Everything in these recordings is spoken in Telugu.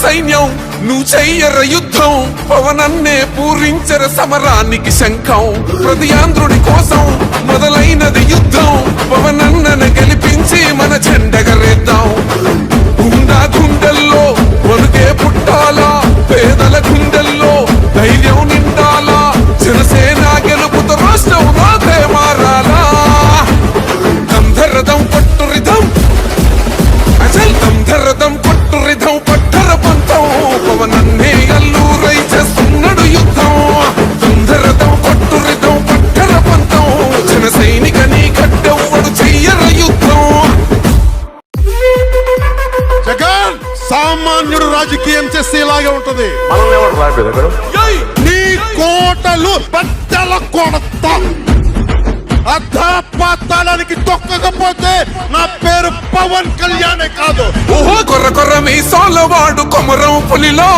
సైన్యం నువ్వు చెయ్యర యుద్ధం పవనన్నే పూరించర సమరానికి శంఖం ప్రతి ఆంధ్రుడి కోసం మొదలైనది యుద్ధం పవనన్నను గెలిపించి మన జెండగరేద్దాం గుండా గుండెల్లో వణుకే పుట్టాలా పేదల గుండెల్లో ధైర్యం నిండాలా జనసేన గెలుపుతో రాష్ట్రం రాతే మారాలా దంధరదం పట్టురిదం అచల్ దంధరదం పట్టురిదం పట్టర పంతం పవనన్నే అల్లూరై చేస్తున్నాడు యుద్ధం దంధరదం పట్టురిదం పట్టర పంతం జన సైనికని కట్టెవ్వడు చెయ్యర యుద్ధం. జగన్ సామాన్యుడు రాజకీయం చేస్తే ఇలాగే ఉంటది. నీ కోటలు బట్టల కొడతా అధాపాతాళానికి తొక్కకపోతే నా పేరు పవన్ కళ్యాణే కాదు. ఓహో కొర్ర కొర్ర మీ సోలవాడు కొమరం పులిలో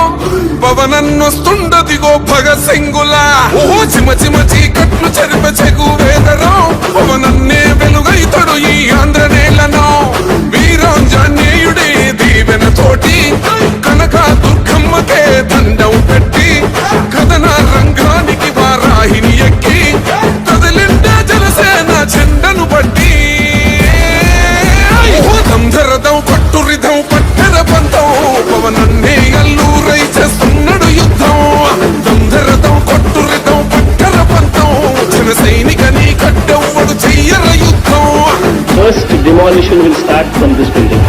పవనన్నొస్తుండదిగో భగత్ సింగులా ఓహో చిమ చిమ చీకట్లు చెరిప చెగు వేదరం పవనన్నే వెలుగైతడు ఈ ఆంధ్ర నేలను వీరాంజనేయుడి దీవెన తోటి కనక దుర్గమ్మకే దండం పెట్టి కథన రంగానికి వారాహిని ఎక్కి కదిలిండే జనసేన చెండను బట్టి దంధరదం పట్టురిదం పట్టర పంతం పవనన్నే అల్లూరై చేస్తున్నాడు యుద్ధం దంధరదం కొట్టురిదం పట్టర పంతం జన సైనికని కట్టెవ్వడు చెయ్యర యుద్ధం. First demolition will start from this building.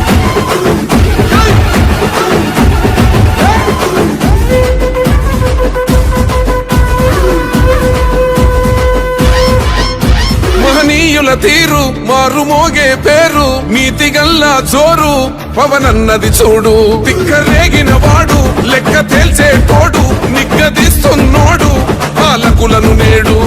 మహనీయుల తీరు మారుమోగే పేరు నీతిగల్లా జోరు పవనన్నది చూడు తిక్కరేగిన వాడు లెక్క తేల్చే తోడు నిగ్గదిస్తున్నోడు పాలకులను నేడు